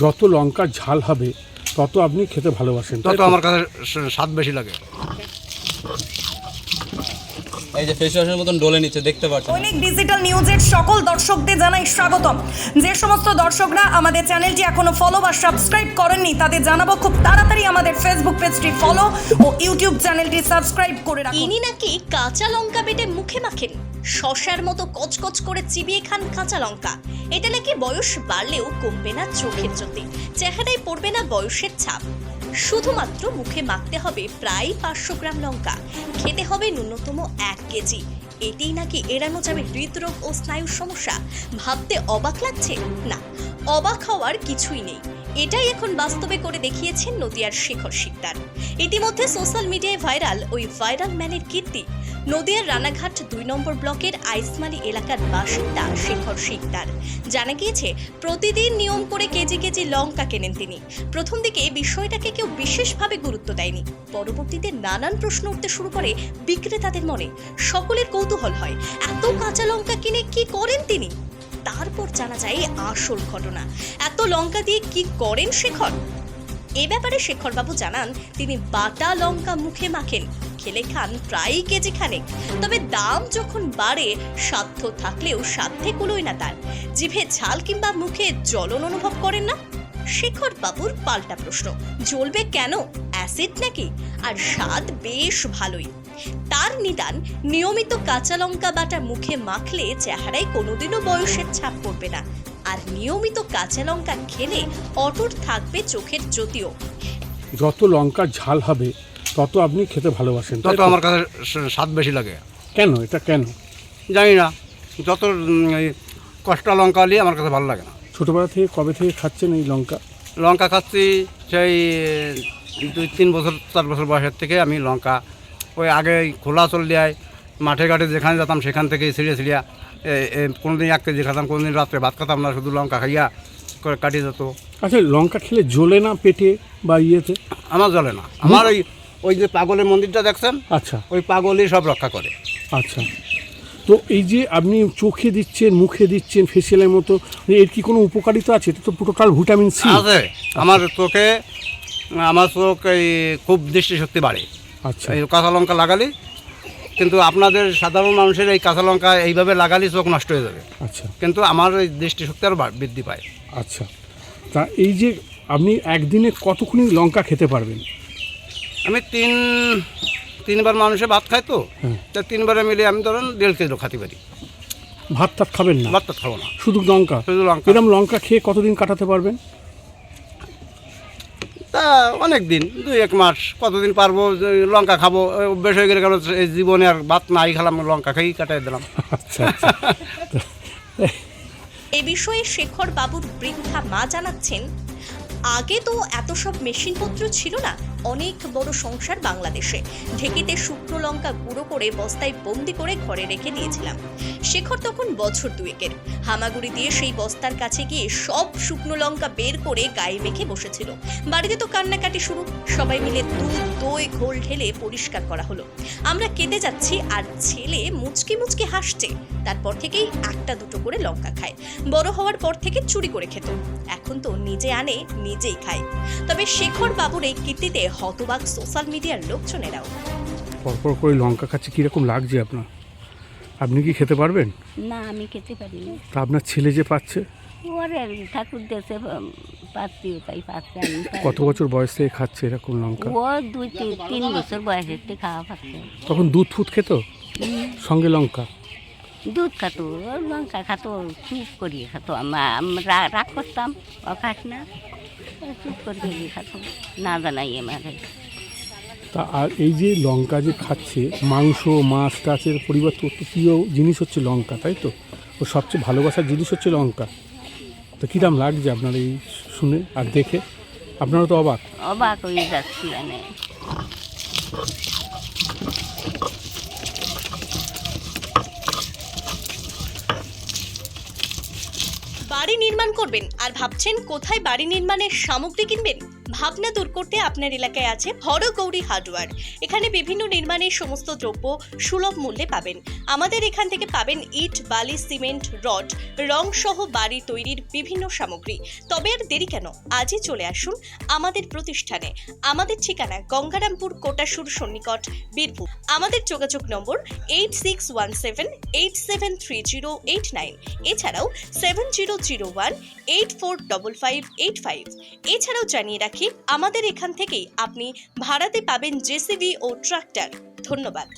যত লঙ্কা ঝাল হবে তত আপনি খেতে ভালোবাসেন, তত আমার কাছে স্বাদ বেশি লাগে। এই যে ফেস ওয়াশের মতন ডলে নিচ্ছে, দেখতে পাচ্ছেন। দৈনিক ডিজিটাল নিউজের সকল দর্শকদের জানাই স্বাগতম। যে সমস্ত দর্শকরা আমাদের চ্যানেলটি এখনো ফলো বা সাবস্ক্রাইব করেননি তাদের জানাবো খুব তাড়াতাড়ি আমাদের ফেসবুক পেজটি ফলো ও ইউটিউব চ্যানেলটি সাবস্ক্রাইব করে রাখুন। ইনি নাকি কাঁচা লঙ্কা বেটে মুখে মাখেন, শসার মতো কচকচ করে চিবিয়ে খান কাঁচা লঙ্কা। এটা নাকি বয়স বাড়লেও কমবে না চোখের জ্যোতি, চেহারায় পড়বে না বয়সের ছাপ। শুধুমাত্র মুখে মাখতে হবে প্রায় 500 গ্রাম লঙ্কা, খেতে হবে ন্যূনতম 1 কেজি। এটাই নাকি এড়ানো যাবে হৃদরোগ ও স্নায়ুর সমস্যা। ভাবতে অবাক লাগছে? না, অবাক হওয়ার কিছুই নেই। এটাই এখন বাস্তবে করে দেখিয়েছেন নদিয়ার শেখর শিকদার। ইতিমধ্যে সোশ্যাল মিডিয়ায় ভাইরাল ওই ভাইরাল ম্যানের কীর্তি। নদিয়ার রানাঘাট 2 নম্বর ব্লকের আইসমালি এলাকার বাসিন্দা শেখর শিকদার। জানা গিয়েছে প্রতিদিন নিয়ম করে কেজি কেজি লঙ্কা কেনেন তিনি। প্রথম দিকে বিষয়টাকে কেউ বিশেষভাবে গুরুত্ব দেয়নি, পরবর্তীতে নানান প্রশ্ন উঠতে শুরু করে বিক্রেতাদের মনে। সকলের কৌতূহল হয়, এত কাঁচা লঙ্কা কিনে কি করেন তিনি? তারপর জানা যায় আসল ঘটনা। এত লঙ্কা দিয়ে কি করেন শেখর? এ ব্যাপারে শেখর বাবু জানান, তিনি বাটা লঙ্কা মুখে মাখেন, খেলে খান প্রায় কেজি খানেক। তবে দাম যখন বাড়ে, সাধ্য থাকলেও সাধ্যে কুলোয় না তার। জিভে ঝাল কিংবা মুখে জ্বলন অনুভব করেন না? শেখর বাবুর পাল্টা প্রশ্ন, জ্বলবে কেন? অ্যাসিড নাকি? আর স্বাদ বেশ ভালোই। তার নিদান, নিয়মিত কাঁচা লঙ্কা বাটা মুখে মাখলে চেহারায় কোনোদিনও বয়সের ছাপ পড়বে না, আর নিয়মিত কাঁচা লঙ্কা খেলে অটুট থাকবে চোখের জ্যোতিও। যত লঙ্কা ঝাল হবে তত আপনি খেতে ভালোবাসেন, তত আমার কাছে স্বাদ বেশি লাগে। কেন? এটা কেন জানি না, যত কষ্টা লঙ্কা হলে আমার কাছে ভালো লাগে না। ছোটবেলা থেকে কবে থেকে খাচ্ছেন এই লঙ্কা? লঙ্কা খাচ্ছি সেই 2-3 বছর 4 বছর বয়সের থেকে আমি লঙ্কা ওই আগে খোলা চল দেয় মাঠে ঘাটে যেখানে যেতাম সেখান থেকে ছিঁড়ে কোনোদিন 1 কেজি খেতাম, কোনোদিন রাত্রে ভাত খেতাম না, শুধু লঙ্কা খাইয়া করে কাটিয়ে যেত। আচ্ছা, লঙ্কা খেলে জ্বলে না পেটে বা ইয়েতে? আমার জ্বলে না। আমার ওই যে পাগলের মন্দিরটা দেখছেন, আচ্ছা, ওই পাগলই সব রক্ষা করে। আচ্ছা। তো এই যে আপনি চোখে দিচ্ছেন, মুখে দিচ্ছেন ফেসিয়ালের মতো, এর কি কোনো উপকারিতা আছে? এটা তো টোটাল ভিটামিন সি আছে। আমার চোখ এই খুব দৃষ্টিশক্তি বাড়ে। আচ্ছা, এই কাঁচা লঙ্কা লাগালে, কিন্তু আপনাদের সাধারণ মানুষের এই কাঁচা লঙ্কা এইভাবে লাগালে চোখ নষ্ট হয়ে যাবে, আচ্ছা, কিন্তু আমার এই দৃষ্টিশক্তি আরও বৃদ্ধি পায়। আচ্ছা। তা এই যে আপনি একদিনে কতক্ষণ লঙ্কা খেতে পারবেন? আমি তিনবার মানুষে ভাত খাই তো, হ্যাঁ। তা 3 বারে মিলে আমি ধরেন 1.5 কেজি খাতে পারি। ভাত টাত খাবেন না? ভাত খাবো না, শুধু লঙ্কা? শুধু লঙ্কা। এরকম লঙ্কা খেয়ে কতদিন কাটাতে পারবেন? তা অনেক দিন, 2-1 মাস, কতদিন পারবো। লঙ্কা খাবো অভ্যেস হয়ে গেলে, কারণ এই জীবনে আর ভাত নাই খেলাম, লঙ্কা খেয়েই কাটাই দিলাম। আচ্ছা, আচ্ছা। এ বিষয়ে শেখর বাবুর বৃদ্ধা মা জানাচ্ছেন, আগে তো এত সব মেশিনপত্র ছিল না। অনেক বড় সংসার বাংলাদেশে। ঢেকিতে শুকনো লঙ্কা গুঁড়ো করে বস্তায় বন্দি করে ঘরে রেখে দিয়েছিলাম। শেখর তখন বছর 2-এর। হামাগুড়ি দিয়ে সেই বস্তার কাছে গিয়ে সব শুকনো লঙ্কা বের করে গায়ে মেখে বসেছিল। বাড়িতে তো কান্নাকাটি শুরু। সবাই মিলে দুধ, দই, ঘোল ঢেলে পরিষ্কার করা হলো। আমরা কেঁদে যাচ্ছি, আর ছেলে মুচকি মুচকি হাসছে। তারপর থেকেই 1-2 করে লঙ্কা খায়। বড় হওয়ার পর থেকে চুরি করে খেত। এখন তো নিজে আনে, নিজেই খায়। তবে শেখর বাবুর এই কীর্তিতে হতবাক সোশ্যাল মিডিয়ার লোকজনেরাও। পরপর করে লঙ্কা খাচ্ছে, কীরকম লাগছে আপনার? আপনি কি খেতে পারবেন? না, আমি খেতে পারি না। তা আপনার ছেলে যে পাচ্ছে? ওরে ঠাকুর দেশে পাচ্ছি, তাই পাচ্ছে। আমি কত বছর বয়স থেকে খাচ্ছে এরকম লঙ্কা? ও 2-3 বছর বয়সের থেকে খাওয়া পাচ্ছে। তখন দুধ ফুট খেত সঙ্গে লঙ্কা? দুধ খাতো, লঙ্কা খাতো, চুপ করিয়ে খাতো। আমরা রাগ করতাম, ও খাস না, চুপ করিয়ে খাতো, না জানাই আমাদের। তা আর এই যে লঙ্কা যে খাচ্ছে, মাংস মাছ টাচের পরিবর্তে অত প্রিয় জিনিস হচ্ছে লঙ্কা, তাই তো? ও সবচেয়ে ভালোবাসার জিনিস হচ্ছে লঙ্কা। তো কীরকম লাগছে আপনার এই শুনে আর দেখে? আপনারা তো অবাক হয়ে যাচ্ছি মানে। বাড়ি নির্মাণ নির্মাণ করবেন আর ভাবছেন কোথায় বাড়ি নির্মাণের সামগ্রী কিনবেন? ভাবনা দূর করতে আপনার এলাকায় আছে হরগৌরী হার্ডওয়্যার। এখানে বিভিন্ন নির্মাণের সমস্ত দ্রব্য সুলভ মূল্যে পাবেন। আমাদের এখান থেকে পাবেন ইট, বালি, সিমেন্ট, রড, রং সহ বাড়ি তৈরির বিভিন্ন সামগ্রী। তবে আর দেরি কেন, আজই চলে আসুন আমাদের প্রতিষ্ঠানে। আমাদের ঠিকানা গঙ্গারামপুর, কোটাসুর সন্নিকট, বীরভূম। আমাদের যোগাযোগ নম্বর 8617873089, এছাড়াও 7001845585। এছাড়াও জানিয়ে রাখি, আমাদের এখান থেকেই আপনি ভাড়াতে পাবেন জেসিবি ও ট্রাক্টর। ধন্যবাদ।